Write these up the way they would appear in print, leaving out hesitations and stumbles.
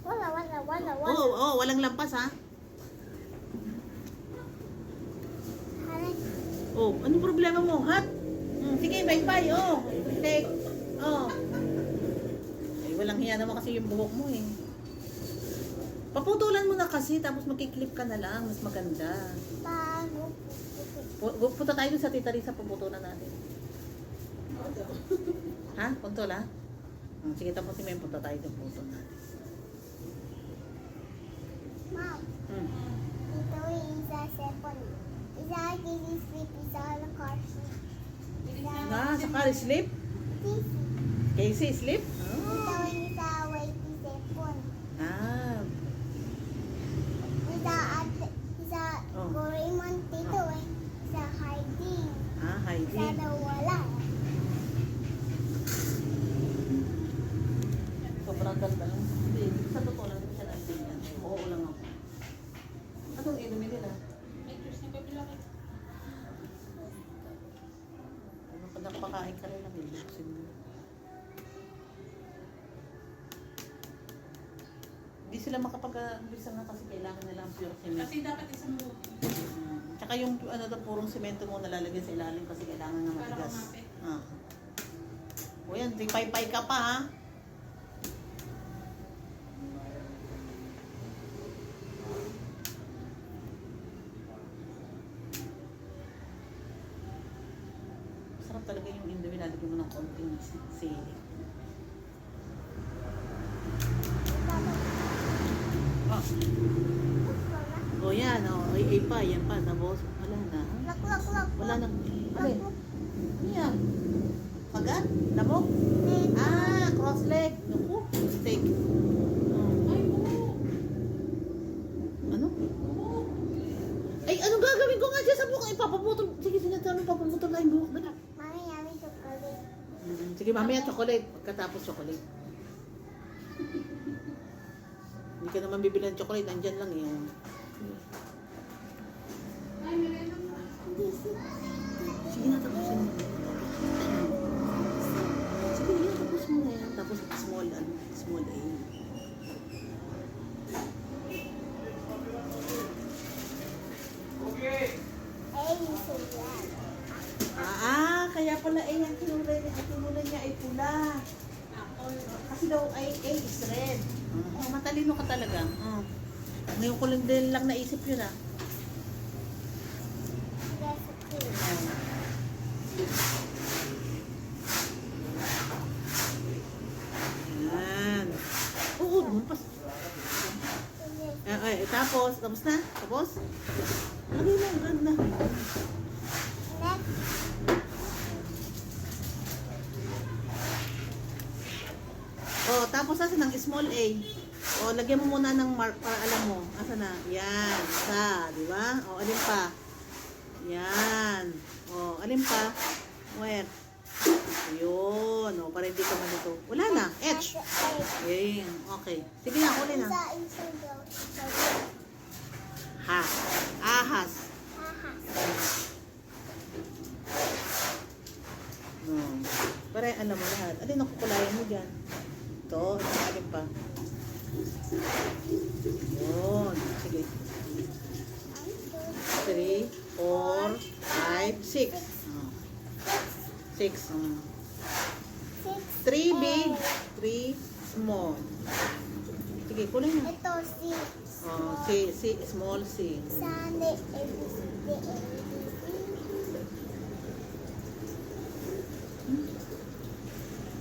Wala. Walang lampas ha. Oh, anong problema mo? Hot? Sige, bye-bye. Oh, take. Oh. Ay, walang hiya naman kasi yung buhok mo eh. Paputulan mo na kasi, tapos magkiklip ka na lang. Mas maganda. Punta tayo dun sa Tita Risa, puputulan natin. Ha? Puntol ha? Sige, tapos si Mem, punta tayo dun, puntol natin. Mom, ito isa sepon. Isa sleep, isa la car seat. Sa car sleep? Casey sleep? Ito isa wait sepon. Ah. Isa Goraemon dito eh. Isa hiding. Isa Hiding. daw wala. Sobrang ganda lang. Hindi, sa totoo lang siya naiintindihan. Oo lang ako. Anong inumin nila? Ano pag nakapakain ka rin lang, iluksin mo. Hindi sila makapag-ambisa nga kasi kailangan nila ang pure cement. Kasi dapat isang mo. Tsaka yung purong semento mo nalalagyan sa ilalim kasi kailangan nga matigas. O yan, pay-pay ka pa ha. Masarap talaga yung Indomie, lalagyan mo ng konting sili. O yan, ay pa, yan pa, tapos wala na. Look. Wala na. Alin? Ano yan? Kagat? Lamok? Cross leg. Naku, steak. Ay, oo. Ano? Ay, anong gagawin ko nga dyan sa buhok? Ipapaputol. Sige, sinatawin, papaputol na yung buhok. Dali. Mami, yummy chocolate. Sige, mamaya chocolate. Pagkatapos chocolate. Hindi ka naman bibili ng chocolate. Andyan lang yun. Ay, meron na. Sige na, tapusin mo. Sige, yan, tapos mo na yan. Tapos small A. Kaya pala ang tinulay niya ay pula. Kasi daw ay A is red. Matalino ka talaga. Ngayon ko lang naisip yun ah. Yan. Oo, lumpas. Tapos na? Tapos? Lagay lang, ganda. Tapos asa ng small A. Lagyan mo muna ng mark para alam mo. Asa na? Yan. Di ba? Alin pa? Yan. Alin pa? Where? Yun. Para hindi ka malito. Wala na. H. Yan. Okay. Sige na, uli na. Ha. Ahas. Para alam mo lahat. Alin ang kukulayan mo dyan? Ito. Alin pa? Yun. Sige. 3, 4, 5, 6. 6. 3 big, 3 small. Sige, kulay na. Ito, C, small C. Sunday, ABCD.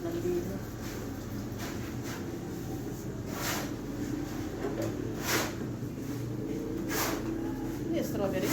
Nalilino. Strawberry.